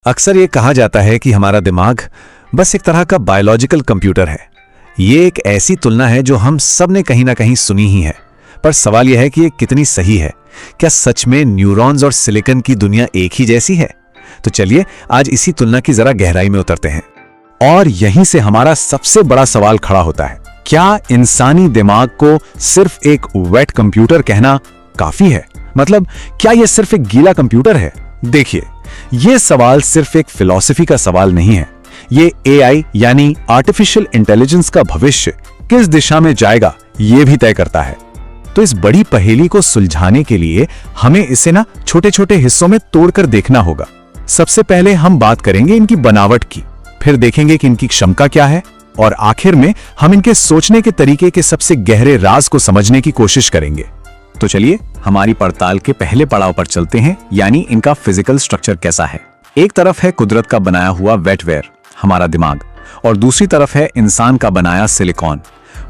अक्सर ये कहा जाता है कि हमारा दिमाग बस एक तरह का बायोलॉजिकल कंप्यूटर है। ये एक ऐसी तुलना है जो हम सब ने कहीं ना कहीं सुनी ही है, पर सवाल यह है कि ये कितनी सही है। क्या सच में न्यूरॉन्स और सिलिकॉन की दुनिया एक ही जैसी है? तो चलिए आज इसी तुलना की जरा गहराई में उतरते हैं। और यहीं से हमारा सबसे बड़ा सवाल खड़ा होता है, क्या इंसानी दिमाग को सिर्फ एक वेट कंप्यूटर कहना काफी है? मतलब क्या यह सिर्फ एक गीला कंप्यूटर है? देखिए, यह सवाल सिर्फ एक फिलॉसफी का सवाल नहीं है। ये एआई यानी आर्टिफिशियल इंटेलिजेंस का भविष्य किस दिशा में जाएगा यह भी तय करता है। तो इस बड़ी पहेली को सुलझाने के लिए हमें इसे छोटे छोटे हिस्सों में तोड़कर देखना होगा। सबसे पहले हम बात करेंगे इनकी बनावट की, फिर देखेंगे कि इनकी क्षमता क्या है, और आखिर में हम इनके सोचने के तरीके के सबसे गहरे राज को समझने की कोशिश करेंगे। तो चलिए हमारी पड़ताल के पहले पड़ाव पर चलते हैं, यानी इनका फिजिकल स्ट्रक्चर कैसा है। एक तरफ है कुदरत का बनाया हुआ वेटवेयर, हमारा दिमाग, और दूसरी तरफ है इंसान का बनाया सिलिकॉन।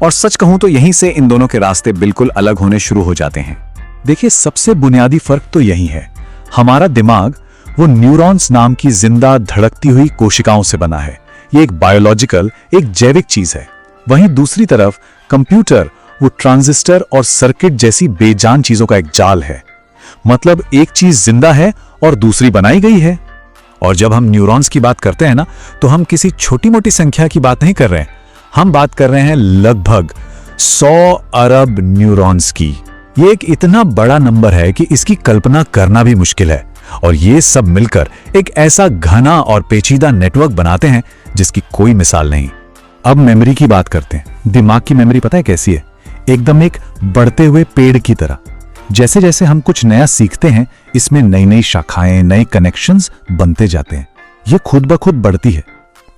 और सच कहूं तो यहीं से इन दोनों के रास्ते बिल्कुल अलग होने शुरू हो जाते हैं। देखिए, सबसे बुनियादी फर्क तो यही है, हमारा दिमाग वो न्यूरॉन्स नाम की जिंदा धड़कती हुई कोशिकाओं से बना है। ये एक बायोलॉजिकल, एक जैविक चीज है। वहीं दूसरी तरफ कंप्यूटर वो ट्रांजिस्टर और सर्किट जैसी बेजान चीजों का एक जाल है। मतलब एक चीज जिंदा है और दूसरी बनाई गई है। और जब हम न्यूरॉन्स की बात करते हैं ना, तो हम किसी छोटी मोटी संख्या की बात नहीं कर रहे हैं, हम बात कर रहे हैं लगभग 100 अरब न्यूरॉन्स की। ये एक इतना बड़ा नंबर है कि इसकी कल्पना करना भी मुश्किल है। और ये सब मिलकर एक ऐसा घना और पेचीदा नेटवर्क बनाते हैं जिसकी कोई मिसाल नहीं। अब मेमोरी की बात करते हैं। दिमाग की मेमोरी पता है कैसी है? एकदम एक बढ़ते हुए पेड़ की तरह। जैसे जैसे हम कुछ नया सीखते हैं, इसमें नई नई शाखाएं, नए कनेक्शंस बनते जाते हैं। ये खुद ब खुद बढ़ती है।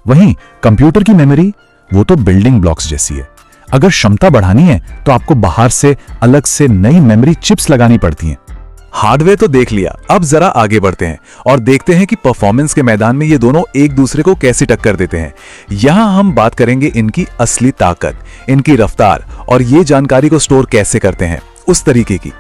वहीं कंप्यूटर की मेमोरी वो तो बिल्डिंग ब्लॉक्स जैसी है। अगर क्षमता बढ़ानी है तो आपको बाहर से अलग से नई मेमोरी चिप्स लगानी पड़ती हैं। हार्डवेयर तो देख लिया, अब जरा आगे बढ़ते हैं और देखते हैं कि परफॉर्मेंस के मैदान में ये दोनों एक दूसरे को कैसे टक्कर देते हैं। यहां हम बात करेंगे इनकी असली ताकत, इनकी रफ्तार, और ये जानकारी को स्टोर कैसे करते हैं उस तरीके की।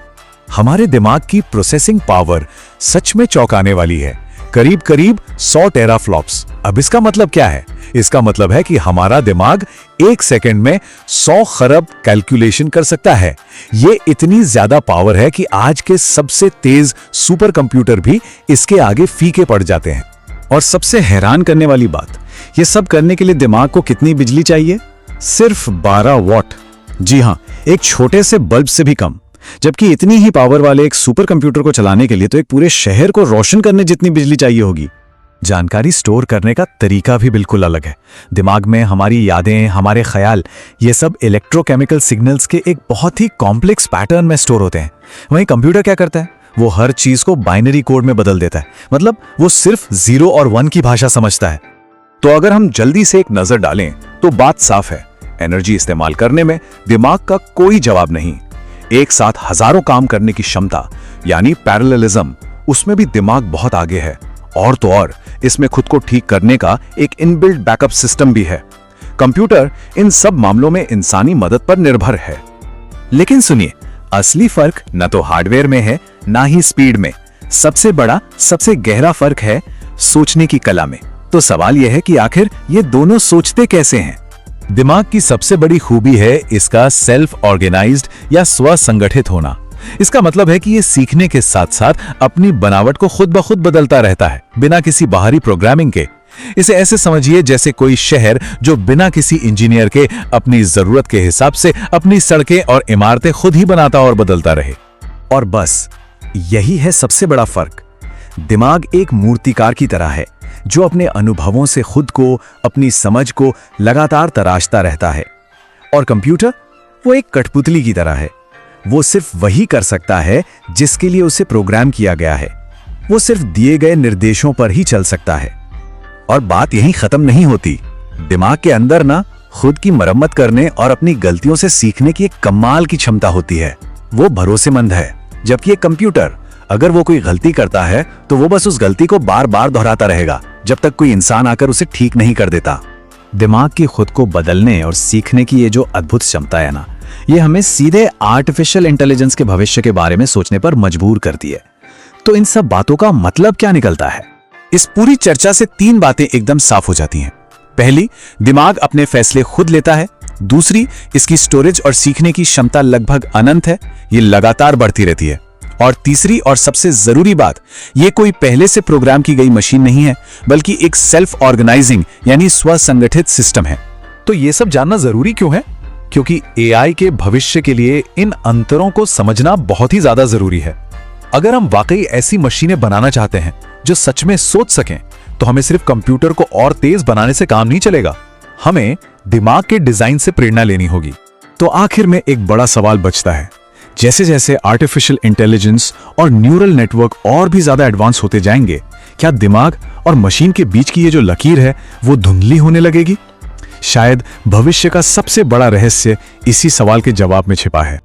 हमारे दिमाग की प्रोसेसिंग पावर सच में चौंकाने वाली है, करीब करीब 100 टेराफ्लॉप्स। अब इसका मतलब क्या है? इसका मतलब है कि हमारा दिमाग एक सेकंड में 100 खरब कैलकुलेशन कर सकता है। ये इतनी ज्यादा पावर है कि आज के सबसे तेज सुपर कंप्यूटर भी इसके आगे फीके पड़ जाते हैं। और सबसे हैरान करने वाली बात, ये सब करने के लिए दिमाग को कितनी बिजली चाहिए? सिर्फ 12 वॉट। जी हां, एक छोटे से बल्ब से भी कम। जबकि इतनी ही पावर वाले एक सुपर कंप्यूटर को चलाने के लिए तो एक पूरे शहर को रोशन करने जितनी बिजली चाहिए होगी। जानकारी स्टोर करने का तरीका भी बिल्कुल अलग है। दिमाग में हमारी यादें, हमारे ख्याल, ये सब इलेक्ट्रोकेमिकल सिग्नल्स के एक बहुत ही कॉम्प्लेक्स पैटर्न में स्टोर होते हैं। वहीं कंप्यूटर क्या करता है? वो हर चीज को बाइनरी कोड में बदल देता है। मतलब वो सिर्फ 0 और 1 की भाषा समझता है। तो अगर हम जल्दी से एक नजर डालें तो बात साफ है, एनर्जी इस्तेमाल करने में दिमाग का कोई जवाब नहीं। एक साथ हजारों काम करने की क्षमता यानी पैरेललिज्म, उसमें भी दिमाग बहुत आगे है। और तो और इसमें खुद को ठीक करने का एक इनबिल्ट बैकअप सिस्टम भी है। कंप्यूटर इन सब मामलों में इंसानी मदद पर निर्भर है। लेकिन सुनिए, असली फर्क न तो हार्डवेयर में है, ना ही स्पीड में। सबसे बड़ा, सबसे गहरा फर्क है सोचने की कला में। तो सवाल यह है कि आखिर ये दोनों सोचते कैसे हैं? दिमाग की सबसे बड़ी खूबी है इसका सेल्फ ऑर्गेनाइज्ड या स्व संगठित होना। इसका मतलब है कि ये सीखने के साथ साथ अपनी बनावट को खुद ब खुद बदलता रहता है, बिना किसी बाहरी प्रोग्रामिंग के। इसे ऐसे समझिए जैसे कोई शहर जो बिना किसी इंजीनियर के अपनी जरूरत के हिसाब से अपनी सड़कें और इमारतें खुद ही बनाता और बदलता रहे। और बस यही है सबसे बड़ा फर्क। दिमाग एक मूर्तिकार की तरह है जो अपने अनुभवों से खुद को, अपनी समझ को लगातार तराशता रहता है। और कंप्यूटर वो एक कठपुतली की तरह है। वो सिर्फ वही कर सकता है जिसके लिए उसे प्रोग्राम किया गया है। वो सिर्फ दिए गए निर्देशों पर ही चल सकता है। और बात यहीं खत्म नहीं होती। दिमाग के अंदर खुद की मरम्मत करने और अपनी गलतियों से सीखने की एक कमाल की क्षमता होती है। वो भरोसेमंद है। जबकि एक कंप्यूटर, अगर वो कोई गलती करता है तो वो बस उस गलती को बार बार दोहराता रहेगा जब तक कोई इंसान आकर उसे ठीक नहीं कर देता। दिमाग की खुद को बदलने और सीखने की ये जो अद्भुत क्षमता है ये हमें सीधे आर्टिफिशियल इंटेलिजेंस के भविष्य के बारे में सोचने पर मजबूर करती है। तो इन सब बातों का मतलब क्या निकलता है? इस पूरी चर्चा से 3 बातें एकदम साफ हो जाती हैं। पहली, दिमाग अपने फैसले खुद लेता है। दूसरी, इसकी स्टोरेज और सीखने की क्षमता लगभग अनंत है, ये लगातार बढ़ती रहती है। और तीसरी और सबसे जरूरी बात, ये कोई पहले से प्रोग्राम की गई मशीन नहीं है, बल्कि एक सेल्फ ऑर्गेनाइजिंग यानी स्वसंगठित सिस्टम है। तो ये सब जानना जरूरी क्यों है? क्योंकि एआई के भविष्य के लिए इन अंतरों को समझना बहुत ही ज्यादा जरूरी है। अगर हम वाकई ऐसी मशीनें बनाना चाहते हैं जो सच में सोच सकें, तो हमें सिर्फ कंप्यूटर को और तेज बनाने से काम नहीं चलेगा, हमें दिमाग के डिजाइन से प्रेरणा लेनी होगी। तो आखिर में एक बड़ा सवाल बचता है, जैसे जैसे आर्टिफिशियल इंटेलिजेंस और न्यूरल नेटवर्क और भी ज्यादा एडवांस होते जाएंगे, क्या दिमाग और मशीन के बीच की ये जो लकीर है वो धुंधली होने लगेगी? शायद भविष्य का सबसे बड़ा रहस्य इसी सवाल के जवाब में छिपा है।